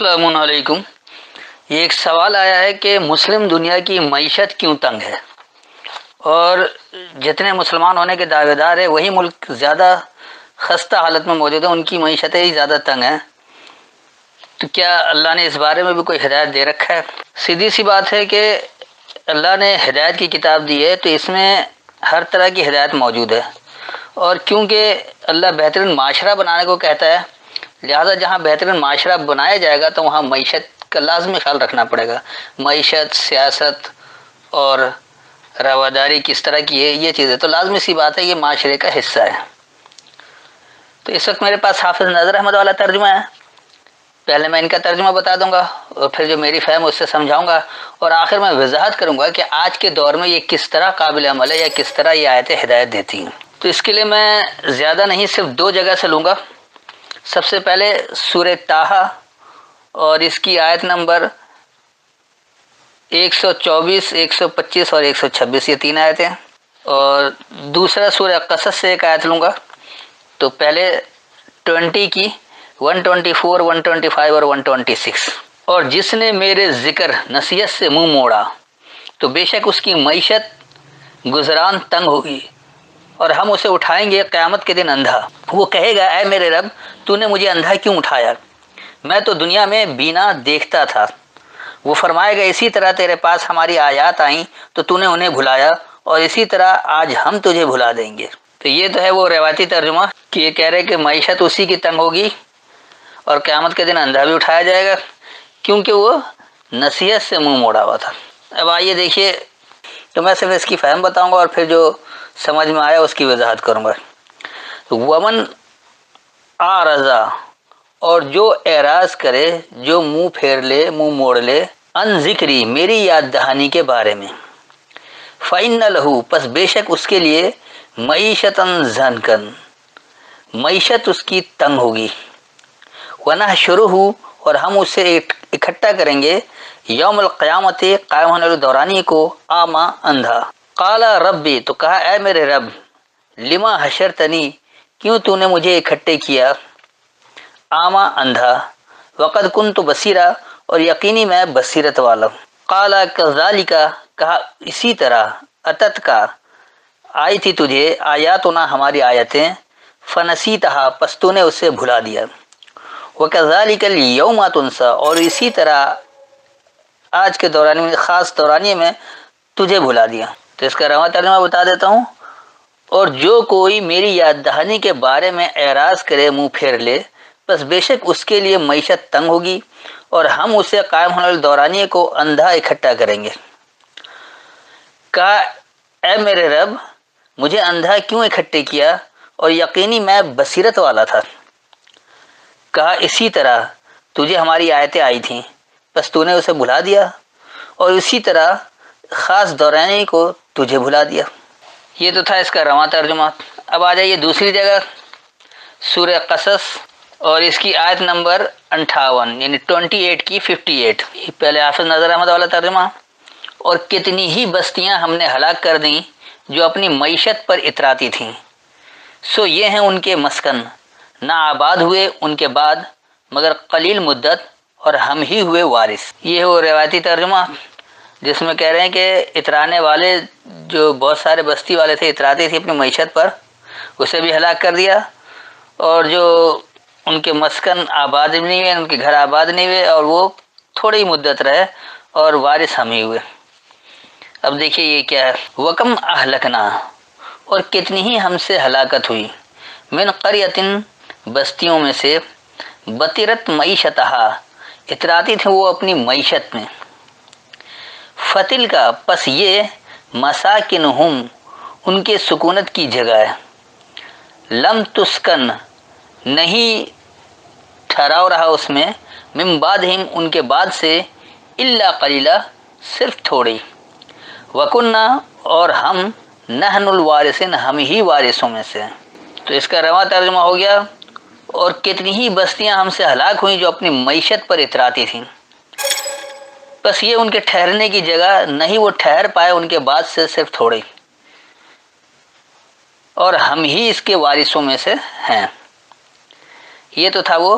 السلام علیکم۔ یہ ایک سوال آیا ہے کہ مسلم دنیا کی معیشت کیوں تنگ ہے، اور جتنے مسلمان ہونے کے دعوے دار ہیں وہی ملک زیادہ خستہ حالت میں موجود ہیں، ان کی معیشتیں ہی زیادہ تنگ ہیں، تو کیا اللہ نے اس بارے میں بھی کوئی ہدایت دے رکھا ہے؟ سیدھی سی بات ہے کہ اللہ نے ہدایت کی کتاب دی ہے تو اس میں ہر طرح کی ہدایت موجود ہے، اور کیونکہ اللہ بہترین معاشرہ بنانے کو کہتا ہے، لہذا جہاں بہترین معاشرہ بنایا جائے گا تو وہاں معیشت کا لازمی خیال رکھنا پڑے گا۔ معیشت، سیاست اور رواداری کس طرح کی ہے، یہ چیزیں تو لازمی سی بات ہے، یہ معاشرے کا حصہ ہے۔ تو اس وقت میرے پاس حافظ نذیر احمد والا ترجمہ ہے، پہلے میں ان کا ترجمہ بتا دوں گا اور پھر جو میری فہم اس سے سمجھاؤں گا، اور آخر میں وضاحت کروں گا کہ آج کے دور میں یہ کس طرح قابل عمل ہے یا کس طرح یہ آیتیں ہدایت دیتی ہیں۔ تو اس کے لیے میں زیادہ نہیں، صرف 2 جگہ سے لوں گا۔ سب سے پہلے سورہ طٰہٰ اور اس کی آیت نمبر 124، 125 اور 126، یہ 3 آیتیں، اور دوسرا سورہ قصص سے ایک آیت لوں گا۔ تو پہلے 20 کی 124، 125 اور 126، اور جس نے میرے ذکر نصیحت سے منہ موڑا تو بے شک اس کی معیشت گزران تنگ ہوگی، اور ہم اسے اٹھائیں گے قیامت کے دن اندھا۔ وہ کہے گا اے میرے رب، تو نے مجھے اندھا کیوں اٹھایا؟ میں تو دنیا میں بینا دیکھتا تھا۔ وہ فرمائے گا اسی طرح تیرے پاس ہماری آیات آئیں تو نے انہیں بھلایا، اور اسی طرح آج ہم تجھے بھلا دیں گے۔ تو یہ تو ہے وہ روایتی ترجمہ کہ یہ کہہ رہے کہ معیشت اسی کی تنگ ہوگی اور قیامت کے دن اندھا بھی اٹھایا جائے گا، کیونکہ وہ نصیحت سے منہ موڑا ہوا تھا۔ اب آئیے دیکھیے، تو میں صرف اس کی فہم بتاؤں گا اور پھر جو سمجھ میں آیا اس کی وضاحت کروں گا۔ ومن آرزا، اور جو اعراض کرے، جو منہ پھیر لے، منہ موڑ لے، ان ذکری، میری یاد دہانی کے بارے میں، فَإِنَّ لَهُ، پس بے شک اس کے لیے، معیشتاً ضنکاً، معیشت اس کی تنگ ہوگی، وَنَحْشُرُهُ، اور ہم اسے اکٹھا کریں گے، یوم القیامت، قائم ہونے والے دورانی کو، اعمیٰ، اندھا۔ قال ربی، تو کہا اے میرے رب، لما حشرتنی، کیوں تو نے مجھے اکٹھے کیا، اعمیٰ، اندھا، وقد کنت بصیرا، اور یقینی میں بصیرت والا ہوں۔ قال کذالک، کہا اسی طرح، اتت کا، آئی تھی تجھے، آیاتنا، ہماری آیتیں، فنسیتہا، پس تو نے اسے بھلا دیا، وکذالک الیوم تنسی، اور اسی طرح آج کے دورانی میں، خاص دورانی میں تجھے بھلا دیا۔ تو اس کا رواں ترجمہ بتا دیتا ہوں۔ اور جو کوئی میری یاد دہانی کے بارے میں اعراض کرے، منہ پھیر لے، بس بے شک اس کے لیے معیشت تنگ ہوگی، اور ہم اسے قائم ہونے والے دورانیے کو اندھا اکٹھا کریں گے۔ کہا اے میرے رب، مجھے اندھا کیوں اکٹھے کیا، اور یقینی میں بصیرت والا تھا۔ کہا اسی طرح تجھے ہماری آیتیں آئی تھیں، بس تو نے اسے بھلا دیا، اور اسی طرح خاص دورانی کو تجھے بھلا دیا۔ یہ تو تھا اس کا رواں ترجمہ۔ اب آ جائیے دوسری جگہ، سورہ قصص اور اس کی آیت نمبر 58، یعنی 28 کی 58۔ پہلے حافظ نذیر احمد والا ترجمہ۔ اور کتنی ہی بستیاں ہم نے ہلاک کر دیں جو اپنی معیشت پر اتراتی تھیں، سو یہ ہیں ان کے مسکن، نہ آباد ہوئے ان کے بعد مگر قلیل مدت، اور ہم ہی ہوئے وارث۔ یہ وہ روایتی ترجمہ جس میں کہہ رہے ہیں کہ اترانے والے جو بہت سارے بستی والے تھے، اتراتے تھے اپنی معیشت پر، اسے بھی ہلاک کر دیا، اور جو ان کے مسکن آباد نہیں ہوئے، ان کے گھر آباد نہیں ہوئے، اور وہ تھوڑی مدت رہے، اور وارث ہم ہی ہوئے۔ اب دیکھیے یہ کیا ہے، وَكَمْ أَهْلَكْنَا، اور کتنی ہی ہم سے ہلاکت ہوئی، من قریۃ، بستیوں میں سے، بطرت معیشتہا، اتراتی تھے وہ اپنی معیشت میں، فتل کا، پس یہ، مساکنہم، ان کے سکونت کی جگہ ہے، لم تسکن، نہیں ٹھہراؤ رہا اس میں، من بعدہم، ان کے بعد سے، الا قلیلا، صرف تھوڑی، وکننا، اور ہم، نحن الوارثین، ہم ہی وارثوں میں سے۔ تو اس کا رواں ترجمہ ہو گیا، اور کتنی ہی بستیاں ہم سے ہلاک ہوئیں جو اپنی معیشت پر اتراتی تھیں، بس یہ ان کے ٹھہرنے کی جگہ نہیں، وہ ٹھہر پائے ان کے بعد سے صرف تھوڑے، اور ہم ہی اس کے وارثوں میں سے ہیں۔ یہ تو تھا وہ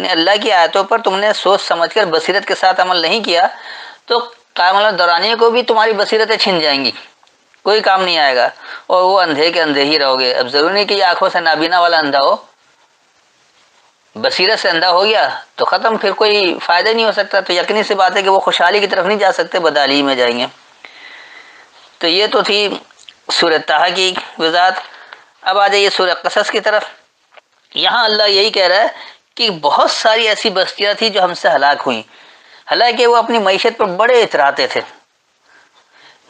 یعنی اللہ کی آیتوں پر تم نے سوچ سمجھ کر بصیرت کے ساتھ عمل نہیں کیا تو قائم دورانیے کو بھی تمہاری بصیرتیں چھن جائیں گی، کوئی کام نہیں آئے گا، اور وہ اندھے کے اندھے ہی رہو گے۔ اب ضروری نہیں کہ یہ آنکھوں سے نابینا والا اندھا ہو، بصیرت سے اندھا ہو گیا تو ختم، پھر کوئی فائدہ نہیں ہو سکتا، تو یقینی سی بات ہے کہ وہ خوشحالی کی طرف نہیں جا سکتے، بدحالی میں جائیں گے۔ تو یہ تو تھی سورہ طٰہٰ کی وضاحت۔ اب آ جائیے سورہ قصص کی طرف۔ یہاں اللہ یہی کہہ رہا ہے کہ بہت ساری ایسی بستیاں تھیں جو ہم سے ہلاک ہوئیں، حالانکہ وہ اپنی معیشت پر بڑے اتراتے تھے،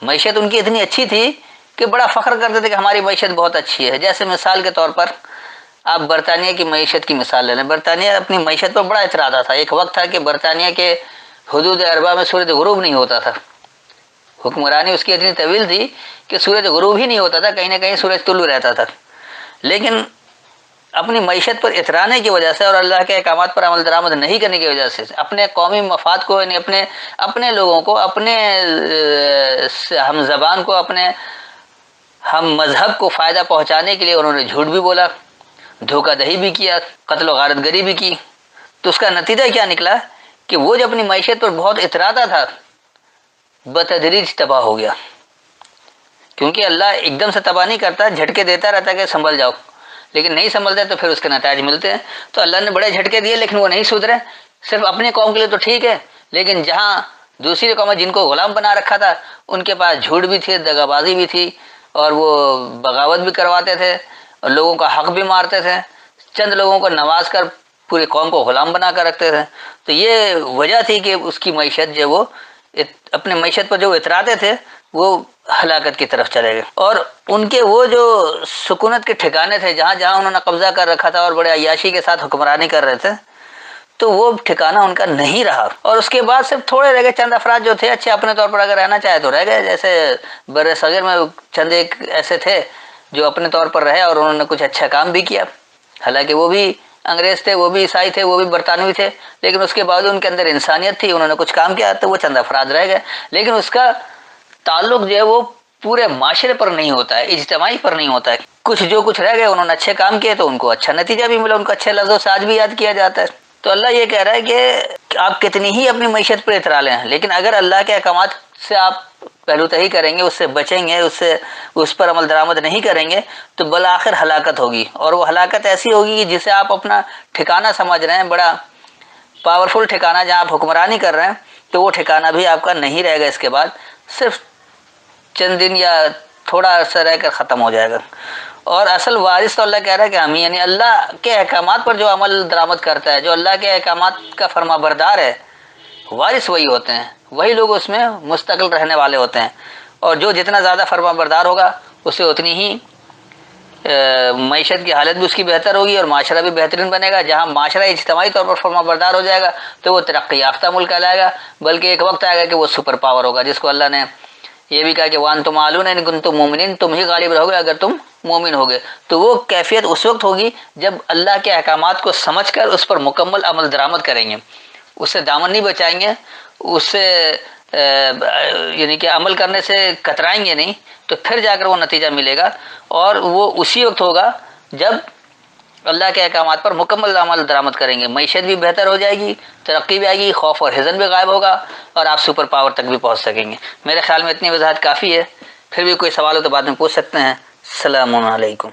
معیشت ان کی اتنی اچھی تھی کہ بڑا فخر کرتے تھے کہ ہماری معیشت بہت اچھی ہے۔ جیسے مثال کے طور پر آپ برطانیہ کی معیشت کی مثال لے لیں۔ برطانیہ اپنی معیشت پر بڑا اتراتا تھا، ایک وقت تھا کہ برطانیہ کے حدود اربا میں سورج غروب نہیں ہوتا تھا، حکمرانی اس کی اتنی طویل تھی کہ سورج غروب ہی نہیں ہوتا تھا، کہیں نہ کہیں سورج طلوع رہتا تھا۔ لیکن اپنی معیشت پر اترانے کی وجہ سے اور اللہ کے احکامات پر عمل درآمد نہیں کرنے کی وجہ سے اپنے قومی مفاد کو، یعنی اپنے لوگوں کو، اپنے ہم زبان کو، اپنے ہم مذہب کو فائدہ پہنچانے کے لیے انہوں نے جھوٹ بھی بولا، دھوکہ دہی بھی کیا، قتل و غارت گری بھی کی۔ تو اس کا نتیجہ کیا نکلا کہ وہ جو اپنی معیشت پر بہت اتراتا تھا بتدریج تباہ ہو گیا، کیونکہ اللہ ایک دم سے تباہ نہیں کرتا، جھٹکے دیتا رہتا ہے کہ سنبھل جاؤ، لیکن نہیں سنبھلتے تو پھر اس کے نتائج ملتے ہیں۔ تو اللہ نے بڑے جھٹکے دیے لیکن وہ نہیں سدھرے۔ صرف اپنی قوم کے لیے تو ٹھیک ہے، لیکن جہاں دوسری قومیں جن کو غلام بنا رکھا تھا ان کے پاس جھوٹ بھی تھی، دغا بازی بھی تھی، اور وہ بغاوت بھی کرواتے تھے اور لوگوں کا حق بھی مارتے تھے، چند لوگوں کو نواز کر پوری قوم کو غلام بنا کر رکھتے تھے۔ تو یہ وجہ تھی کہ اس کی معیشت جو وہ اپنے معیشت پر جو اتراتے تھے وہ ہلاکت کی طرف چلے گئے، اور ان کے وہ جو سکونت کے ٹھکانے تھے جہاں جہاں انہوں نے قبضہ کر رکھا تھا اور بڑے عیاشی کے ساتھ حکمرانی کر رہے تھے، تو وہ ٹھکانہ ان کا نہیں رہا، اور اس کے بعد صرف تھوڑے رہ گئے چند افراد جو تھے اچھے اپنے طور پر اگر رہنا چاہے تو رہ گئے، جیسے بر صغیر میں چند ایک ایسے تھے جو اپنے طور پر رہے اور انہوں نے کچھ اچھا کام بھی کیا، حالانکہ وہ بھی انگریز تھے، وہ بھی عیسائی تھے، وہ بھی برطانوی تھے، لیکن اس کے باوجود ان کے اندر انسانیت تھی، انہوں نے کچھ کام کیا تو وہ چند افراد رہ گئے۔ لیکن اس کا تعلق جو ہے وہ پورے معاشرے پر نہیں ہوتا ہے، اجتماعی پر نہیں ہوتا ہے۔ کچھ جو کچھ رہ گئے انہوں نے اچھے کام کیے تو ان کو اچھا نتیجہ بھی ملا، ان کو اچھے لفظوں سے آج بھی یاد کیا جاتا ہے۔ تو اللہ یہ کہہ رہا ہے کہ آپ کتنی ہی اپنی معیشت پر اترا لیں، لیکن اگر اللہ کے احکامات سے آپ پہلو تہی کریں گے، اس سے بچیں گے، اس پر عمل درآمد نہیں کریں گے تو بالآخر ہلاکت ہوگی، اور وہ ہلاکت ایسی ہوگی کہ جسے آپ اپنا ٹھکانہ سمجھ رہے ہیں، بڑا پاورفل ٹھکانہ جہاں آپ حکمرانی کر رہے ہیں، تو وہ ٹھکانہ بھی آپ کا نہیں رہے گا، اس کے بعد صرف چند دن یا تھوڑا عرصہ رہ کر ختم ہو جائے گا۔ اور اصل وارث تو اللہ کہہ رہا ہے کہ ہم ہی، یعنی اللہ کے احکامات پر جو عمل درآمد کرتا ہے، جو اللہ کے احکامات کا فرما بردار ہے، وارث وہی ہوتے ہیں، وہی لوگ اس میں مستقل رہنے والے ہوتے ہیں، اور جو جتنا زیادہ فرما بردار ہوگا اسے اتنی ہی معیشت کی حالت بھی اس کی بہتر ہوگی اور معاشرہ بھی بہترین بنے گا۔ جہاں معاشرہ اجتماعی طور پر فرما بردار ہو جائے گا تو وہ ترقی یافتہ ملک کہلائے گا، بلکہ ایک وقت آئے گا کہ وہ سپر پاور ہوگا، جس کو اللہ نے یہ بھی کہا کہ وَأَنْتُمْ عَالُونَ إِن كُنتُم مُؤْمِنِينَ، تم ہی غالب رہو گے اگر تم مومن ہوگے۔ تو وہ کیفیت اس وقت ہوگی جب اللہ کے احکامات کو سمجھ کر اس پر مکمل عمل درآمد کریں گے، اس سے دامن نہیں بچائیں گے، اس سے یعنی کہ عمل کرنے سے کترائیں گے نہیں، تو پھر جا کر وہ نتیجہ ملے گا، اور وہ اسی وقت ہوگا جب اللہ کے احکامات پر مکمل عمل درآمد کریں گے، معیشت بھی بہتر ہو جائے گی، ترقی بھی آئے گی، خوف اور حزن بھی غائب ہوگا، اور آپ سپر پاور تک بھی پہنچ سکیں گے۔ میرے خیال میں اتنی وضاحت کافی ہے، پھر بھی کوئی سوال ہو تو بعد میں پوچھ سکتے ہیں۔ السلام علیکم۔